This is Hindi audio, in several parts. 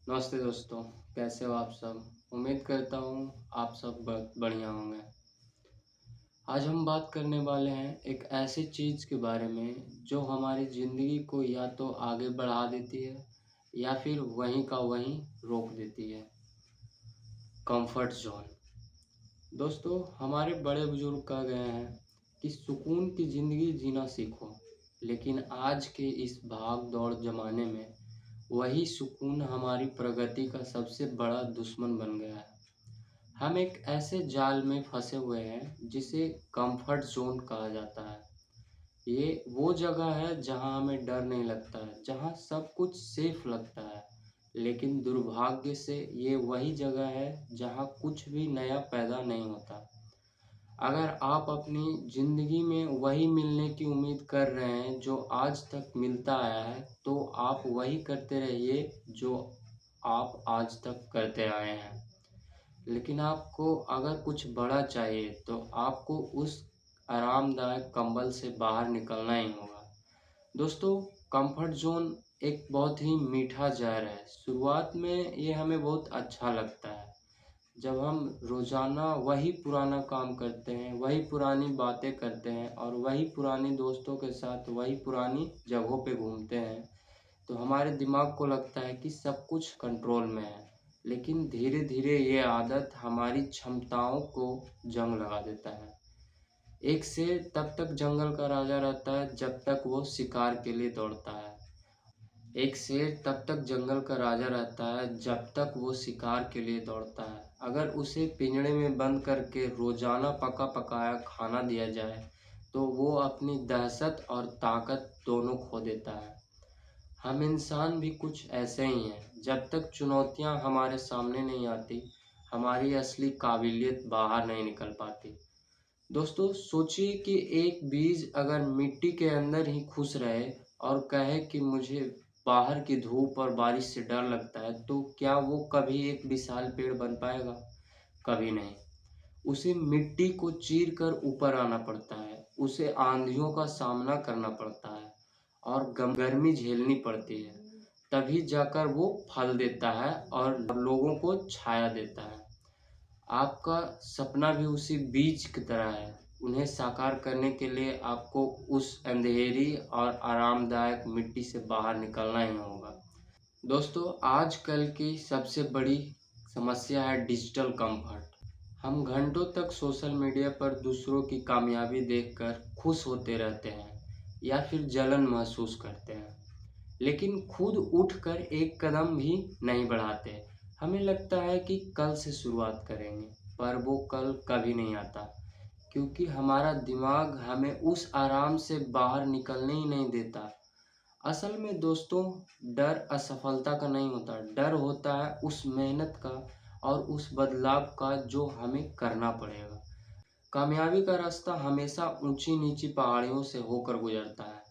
नमस्ते दोस्तों, कैसे हो आप सब? उम्मीद करता हूँ आप सब बढ़िया होंगे। आज हम बात करने वाले हैं एक ऐसी चीज़ के बारे में जो हमारी ज़िंदगी को या तो आगे बढ़ा देती है या फिर वहीं का वहीं रोक देती है। Comfort zone. दोस्तों, हमारे बड़े बुजुर्ग कह गए हैं कि सुकून की ज़िंदगी जीना सीखो, लेकिन आज के इस भाग दौड़ ज़माने में वही सुकून हमारी प्रगति का सबसे बड़ा दुश्मन बन गया है। हम एक ऐसे जाल में फंसे हुए हैं जिसे कंफर्ट जोन कहा जाता है। ये वो जगह है जहां हमें डर नहीं लगता है, जहां सब कुछ सेफ लगता है। लेकिन दुर्भाग्य से ये वही जगह है जहां कुछ भी नया पैदा नहीं होता। अगर आप अपनी ज़िंदगी में वही मिलने की उम्मीद कर रहे हैं जो आज तक मिलता आया है, तो आप वही करते रहिए जो आप आज तक करते आए हैं। लेकिन आपको अगर कुछ बड़ा चाहिए तो आपको उस आरामदायक कंबल से बाहर निकलना ही होगा। दोस्तों, कंफर्ट ज़ोन एक बहुत ही मीठा ज़हर है। शुरुआत में ये हमें बहुत अच्छा लगता है। जब हम रोज़ाना वही पुराना काम करते हैं, वही पुरानी बातें करते हैं और वही पुराने दोस्तों के साथ वही पुरानी जगहों पे घूमते हैं, तो हमारे दिमाग को लगता है कि सब कुछ कंट्रोल में है। लेकिन धीरे-धीरे ये आदत हमारी क्षमताओं को जंग लगा देता है। एक शेर तब तक जंगल का राजा रहता है जब तक वो शिकार के लिए दौड़ता है। एक शेर तब तक जंगल का राजा रहता है जब तक वो शिकार के लिए दौड़ता है। अगर उसे पिंजड़े में बंद करके रोजाना पका पकाया खाना दिया जाए, तो वो अपनी दहशत और ताकत दोनों खो देता है। हम इंसान भी कुछ ऐसे ही हैं। जब तक चुनौतियां हमारे सामने नहीं आती, हमारी असली काबिलियत बाहर नहीं निकल पाती। दोस्तों, सोचिए कि एक बीज अगर मिट्टी के अंदर ही खुश रहे और कहे कि मुझे बाहर की धूप और बारिश से डर लगता है, तो क्या वो कभी एक विशाल पेड़ बन पाएगा? कभी नहीं। उसे मिट्टी को चीर कर ऊपर आना पड़ता है, उसे आंधियों का सामना करना पड़ता है और गर्मी झेलनी पड़ती है। तभी जाकर वो फल देता है और लोगों को छाया देता है। आपका सपना भी उसी बीज की तरह है। उन्हें साकार करने के लिए आपको उस अंधेरी और आरामदायक मिट्टी से बाहर निकलना ही होगा। दोस्तों, आजकल की सबसे बड़ी समस्या है डिजिटल कंफर्ट। हम घंटों तक सोशल मीडिया पर दूसरों की कामयाबी देखकर खुश होते रहते हैं या फिर जलन महसूस करते हैं, लेकिन खुद उठकर एक कदम भी नहीं बढ़ाते। हमें लगता है कि कल से शुरुआत करेंगे, पर वो कल कभी नहीं आता, क्योंकि हमारा दिमाग हमें उस आराम से बाहर निकलने ही नहीं देता। असल में दोस्तों, डर असफलता का नहीं होता, डर होता है उस मेहनत का और उस बदलाव का जो हमें करना पड़ेगा। कामयाबी का रास्ता हमेशा ऊंची-नीची पहाड़ियों से होकर गुजरता है।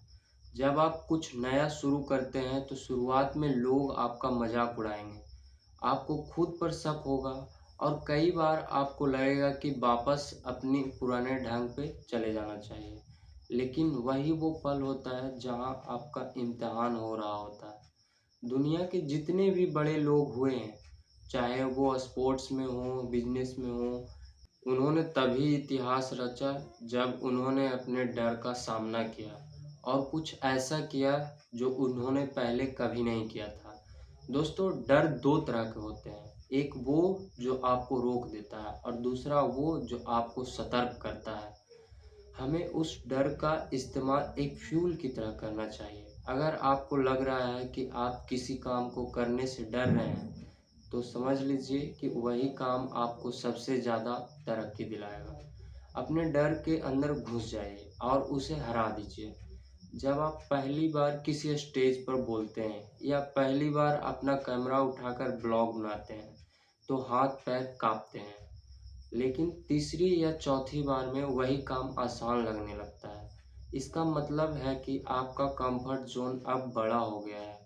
जब आप कुछ नया शुरू करते हैं तो शुरुआत में लोग आपका मजाक उड़ाएंगे, आपको खुद पर शक होगा और कई बार आपको लगेगा कि वापस अपनी पुराने ढंग पे चले जाना चाहिए। लेकिन वही वो पल होता है जहां आपका इम्तिहान हो रहा होता है। दुनिया के जितने भी बड़े लोग हुए हैं, चाहे वो स्पोर्ट्स में हो, बिजनेस में हो, उन्होंने तभी इतिहास रचा जब उन्होंने अपने डर का सामना किया और कुछ ऐसा किया जो उन्होंने पहले कभी नहीं किया था। दोस्तों, डर दो तरह के होते हैं। एक वो जो आपको रोक देता है और दूसरा वो जो आपको सतर्क करता है। हमें उस डर का इस्तेमाल एक फ्यूल की तरह करना चाहिए। अगर आपको लग रहा है कि आप किसी काम को करने से डर रहे हैं, तो समझ लीजिए कि वही काम आपको सबसे ज़्यादा तरक्की दिलाएगा। अपने डर के अंदर घुस जाइए और उसे हरा दीजिए। जब आप पहली बार किसी स्टेज पर बोलते हैं या पहली बार अपना कैमरा उठाकर ब्लॉग बनाते हैं, तो हाथ पैर काँपते हैं। लेकिन तीसरी या चौथी बार में वही काम आसान लगने लगता है। इसका मतलब है कि आपका कंफर्ट ज़ोन अब बड़ा हो गया है।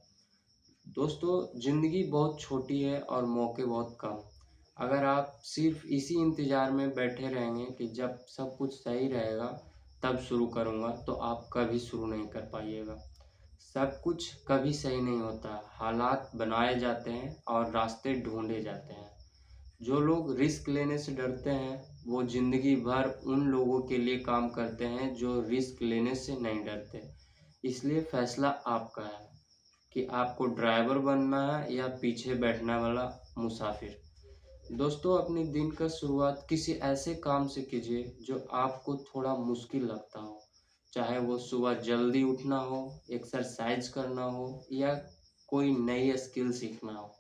दोस्तों, ज़िंदगी बहुत छोटी है और मौके बहुत कम। अगर आप सिर्फ इसी इंतज़ार में बैठे रहेंगे कि जब सब कुछ सही रहेगा तब शुरू करूँगा, तो आप कभी शुरू नहीं कर पाइएगा। सब कुछ कभी सही नहीं होता, हालात बनाए जाते हैं और रास्ते ढूंढे जाते हैं। जो लोग रिस्क लेने से डरते हैं वो जिंदगी भर उन लोगों के लिए काम करते हैं जो रिस्क लेने से नहीं डरते। इसलिए फैसला आपका है कि आपको ड्राइवर बनना है या पीछे बैठने वाला मुसाफिर। दोस्तों, अपने दिन का शुरुआत किसी ऐसे काम से कीजिए जो आपको थोड़ा मुश्किल लगता हो, चाहे वो सुबह जल्दी उठना हो, एक्सरसाइज करना हो या कोई नई स्किल सीखना हो।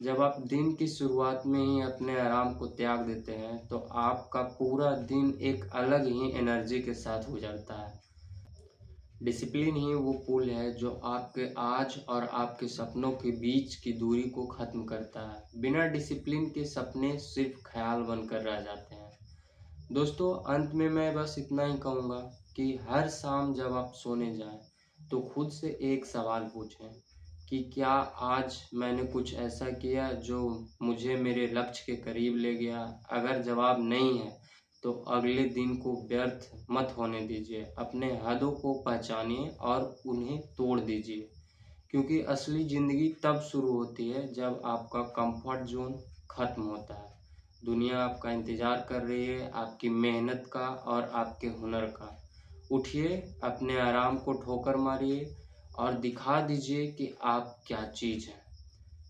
जब आप दिन की शुरुआत में ही अपने आराम को त्याग देते हैं तो आपका पूरा दिन एक अलग ही एनर्जी के साथ गुजरता है। डिसिप्लिन ही वो पुल है जो आपके आज और आपके सपनों के बीच की दूरी को खत्म करता है। बिना डिसिप्लिन के सपने सिर्फ ख्याल बनकर रह जाते हैं। दोस्तों, अंत में मैं बस इतना ही कहूँगा कि हर शाम जब आप सोने जाएं तो खुद से एक सवाल पूछें कि क्या आज मैंने कुछ ऐसा किया जो मुझे मेरे लक्ष्य के करीब ले गया। अगर जवाब नहीं है तो अगले दिन को व्यर्थ मत होने दीजिए। अपने हदों को पहचानिए और उन्हें तोड़ दीजिए, क्योंकि असली ज़िंदगी तब शुरू होती है जब आपका कंफर्ट जोन खत्म होता है। दुनिया आपका इंतज़ार कर रही है, आपकी मेहनत का और आपके हुनर का। उठिए, अपने आराम को ठोकर मारिए और दिखा दीजिए कि आप क्या चीज़ हैं।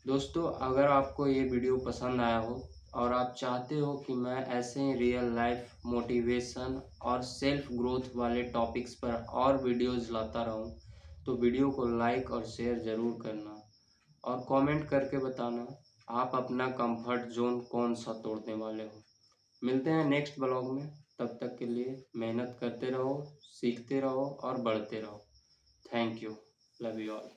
दोस्तों, अगर आपको ये वीडियो पसंद आया हो और आप चाहते हो कि मैं ऐसे ही रियल लाइफ मोटिवेशन और सेल्फ ग्रोथ वाले टॉपिक्स पर और वीडियोज़ लाता रहूं, तो वीडियो को लाइक और शेयर ज़रूर करना और कमेंट करके बताना आप अपना कंफर्ट जोन कौन सा तोड़ने वाले हो। मिलते हैं नेक्स्ट ब्लॉग में। तब तक के लिए मेहनत करते रहो, सीखते रहो और बढ़ते रहो। Thank you. Love you all.